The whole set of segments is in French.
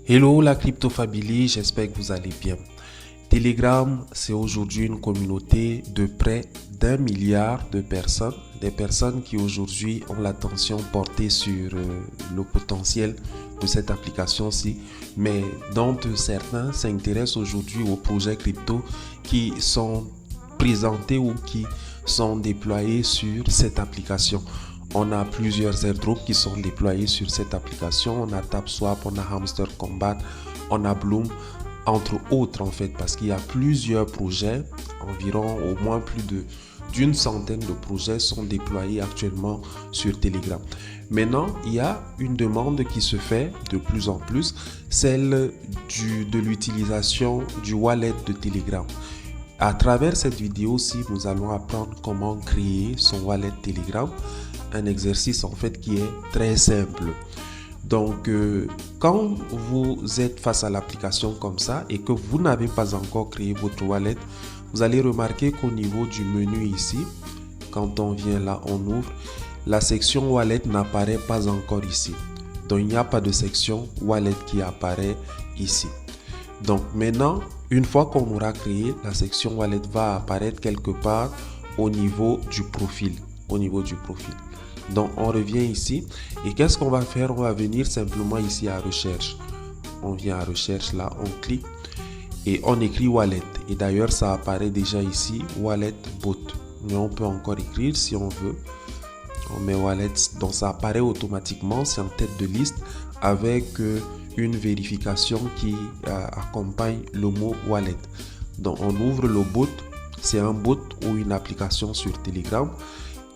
Hello la crypto family, j'espère que vous allez bien. Telegram, c'est aujourd'hui une communauté de près d'1 milliard de personnes, des personnes qui aujourd'hui ont l'attention portée sur le potentiel de cette application-ci, mais dont certains s'intéressent aujourd'hui aux projets crypto qui sont présentés ou qui sont déployés sur cette application. On a plusieurs airdrops qui sont déployés sur cette application. On a TapSwap, on a Hamster Combat, on a Bloom, entre autres en fait, parce qu'il y a plusieurs projets, environ au moins d'une centaine de projets sont déployés actuellement sur Telegram. Maintenant, il y a une demande qui se fait de plus en plus, celle de l'utilisation du wallet de Telegram. À travers cette vidéo-ci, nous allons apprendre comment créer son wallet Telegram. Un exercice en fait qui est très simple. Donc, quand vous êtes face à l'application comme ça et que vous n'avez pas encore créé votre wallet, vous allez remarquer qu'au niveau du menu ici, quand on vient là, on ouvre, la section wallet n'apparaît pas encore ici. Donc, il n'y a pas de section wallet qui apparaît ici. Donc, maintenant, une fois qu'on aura créé, la section wallet va apparaître quelque part au niveau du profil. Donc, on revient ici et qu'est-ce qu'on va faire? On va venir simplement ici à recherche. On vient à recherche là, on clique et on écrit wallet. Et d'ailleurs, ça apparaît déjà ici, wallet bot. Mais on peut encore écrire si on veut. On met wallet, donc ça apparaît automatiquement, c'est en tête de liste avec une vérification qui accompagne le mot wallet. Donc, on ouvre le bot. C'est un bot ou une application sur Telegram.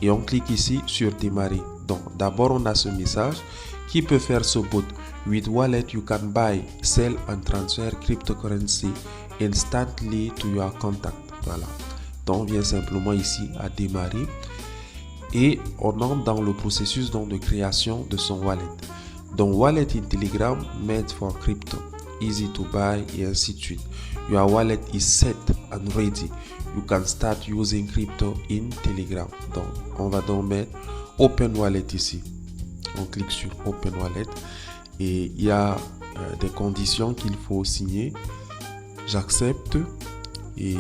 Et on clique ici sur démarrer. Donc d'abord on a ce message qui peut faire ce bot. With wallet you can buy, sell and transfer cryptocurrency instantly to your contact. Voilà. Donc on vient simplement ici à démarrer et on entre dans le processus donc, de création de son wallet. Donc wallet in Telegram made for crypto, easy to buy et ainsi de suite. Your wallet is set and ready. You can start using crypto in Telegram. Donc, on va donc mettre Open Wallet ici. On clique sur Open Wallet et il y a des conditions qu'il faut signer. J'accepte et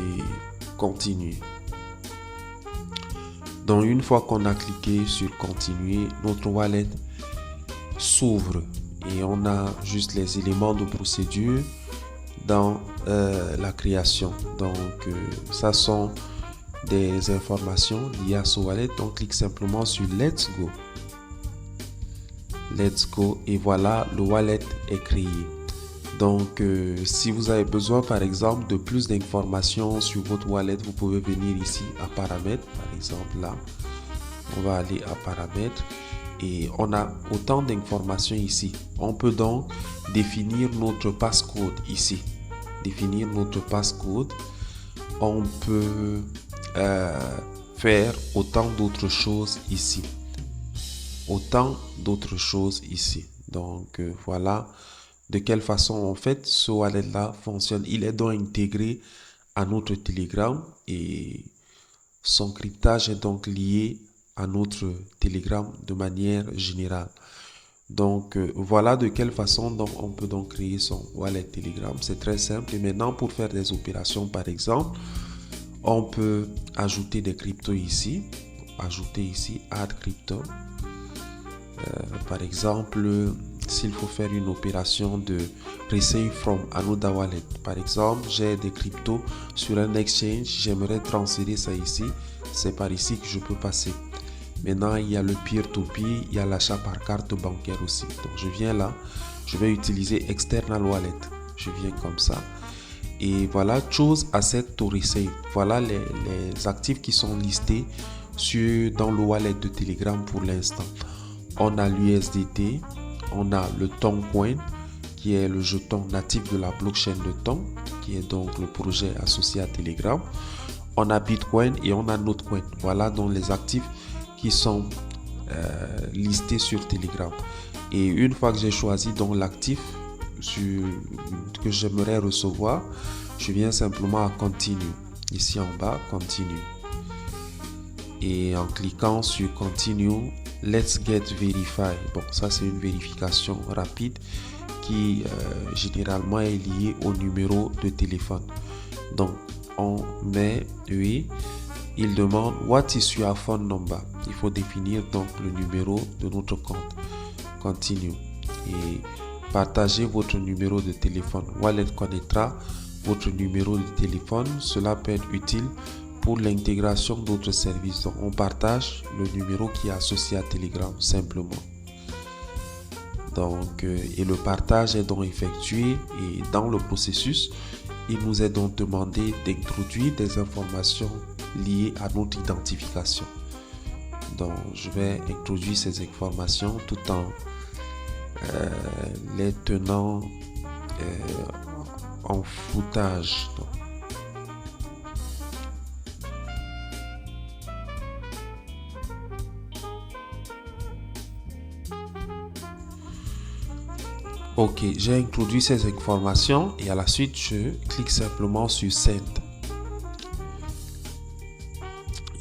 continuer. Donc, une fois qu'on a cliqué sur continuer, notre wallet s'ouvre et on a juste les éléments de procédure dans la création. Donc ça sont des informations liées à ce wallet. On clique simplement sur Let's Go et voilà, le wallet est créé. Donc si vous avez besoin par exemple de plus d'informations sur votre wallet, vous pouvez venir ici à paramètres. Par exemple là, on va aller à paramètres et on a autant d'informations ici. On peut donc définir notre passcode ici. On peut faire autant d'autres choses ici. Donc voilà de quelle façon en fait ce wallet là fonctionne. Il est donc intégré à notre Telegram et son cryptage est donc lié à notre Telegram de manière générale. Donc voilà de quelle façon donc, on peut donc créer son wallet Telegram. C'est très simple. Et maintenant pour faire des opérations par exemple, on peut ajouter des cryptos ici. Ajouter ici add crypto. Par exemple, s'il faut faire une opération de receive from another wallet. Par exemple, j'ai des cryptos sur un exchange. J'aimerais transférer ça ici. C'est par ici que je peux passer. Maintenant, il y a le peer-to-peer, il y a l'achat par carte bancaire aussi. Donc, je viens là, je vais utiliser External Wallet. Je viens comme ça. Et voilà, Choose Asset to Receive. Voilà les actifs qui sont listés dans le wallet de Telegram pour l'instant. On a l'USDT, on a le Toncoin, qui est le jeton natif de la blockchain de Ton, qui est donc le projet associé à Telegram. On a Bitcoin et on a Notecoin. Voilà donc les actifs qui sont listés sur Telegram. Et une fois que j'ai choisi donc l'actif que j'aimerais recevoir, je viens simplement à Continue. Ici en bas, Continue. Et en cliquant sur Continue, Let's Get Verified. Bon, ça c'est une vérification rapide qui généralement est lié au numéro de téléphone. Donc, on met oui. Il demande What is your phone number? Il faut définir donc le numéro de notre compte. Continue. Et partagez votre numéro de téléphone. Wallet connaîtra votre numéro de téléphone. Cela peut être utile pour l'intégration d'autres services. Donc, on partage le numéro qui est associé à Telegram simplement. Donc, et le partage est donc effectué et dans le processus, il nous est donc demandé d'introduire des informations liées à notre identification. Donc, je vais introduire ces informations tout en les tenant en floutage. Donc, ok, j'ai introduit ces informations et à la suite, je clique simplement sur Send.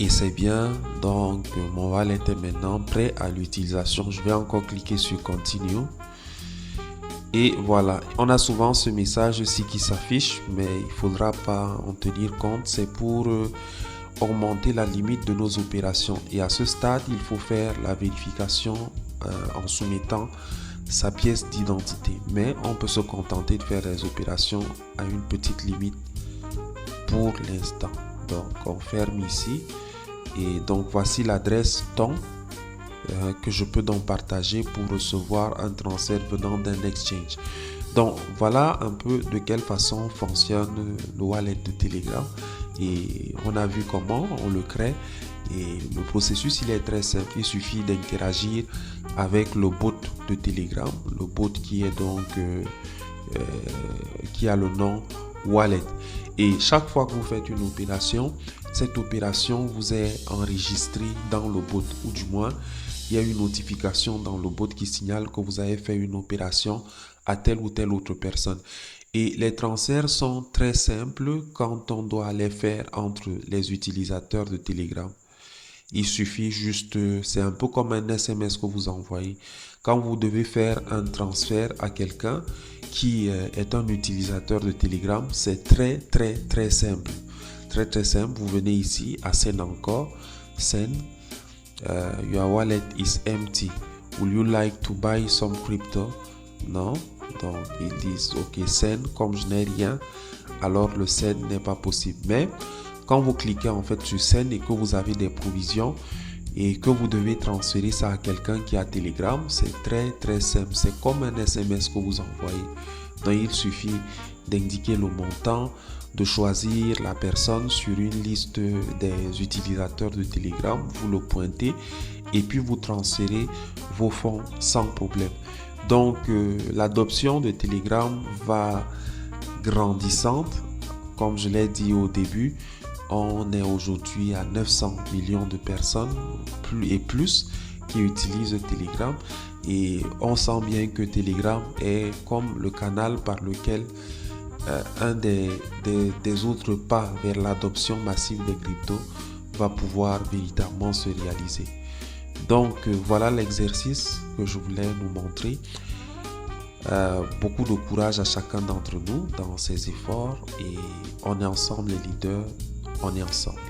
Et c'est bien, donc mon wallet est maintenant prêt à l'utilisation. Je vais encore cliquer sur Continue. Et voilà, on a souvent ce message ici qui s'affiche, mais il ne faudra pas en tenir compte. C'est pour augmenter la limite de nos opérations. Et à ce stade, il faut faire la vérification en soumettant sa pièce d'identité. Mais on peut se contenter de faire des opérations à une petite limite pour l'instant. Donc, on ferme ici. Et donc, voici l'adresse TON que je peux donc partager pour recevoir un transfert venant d'un exchange. Donc, voilà un peu de quelle façon fonctionne le wallet de Telegram. Et on a vu comment on le crée. Et le processus, il est très simple. Il suffit d'interagir avec le bot de Telegram. Le bot qui est donc qui a le nom Wallet. Et chaque fois que vous faites une opération, cette opération vous est enregistrée dans le bot, ou du moins, il y a une notification dans le bot qui signale que vous avez fait une opération à telle ou telle autre personne. Et les transferts sont très simples quand on doit les faire entre les utilisateurs de Telegram. Il suffit juste, c'est un peu comme un SMS que vous envoyez. Quand vous devez faire un transfert à quelqu'un qui est un utilisateur de Telegram, c'est très simple. Très simple. Vous venez ici à Send encore. Send. Your wallet is empty. Would you like to buy some crypto? Non. Donc, ils disent OK, send. Comme je n'ai rien, alors le send n'est pas possible. Mais quand vous cliquez en fait sur Send et que vous avez des provisions et que vous devez transférer ça à quelqu'un qui a Telegram, c'est très simple. C'est comme un SMS que vous envoyez. Donc, il suffit d'indiquer le montant, de choisir la personne sur une liste des utilisateurs de Telegram, vous le pointez et puis vous transférez vos fonds sans problème. Donc, l'adoption de Telegram va grandissante. Comme je l'ai dit au début, on est aujourd'hui à 900 millions de personnes plus qui utilisent Telegram. Et on sent bien que Telegram est comme le canal par lequel un des autres pas vers l'adoption massive des cryptos va pouvoir véritablement se réaliser. Donc voilà l'exercice que je voulais nous montrer. Beaucoup de courage à chacun d'entre nous dans ses efforts et on est ensemble les leaders, on est ensemble.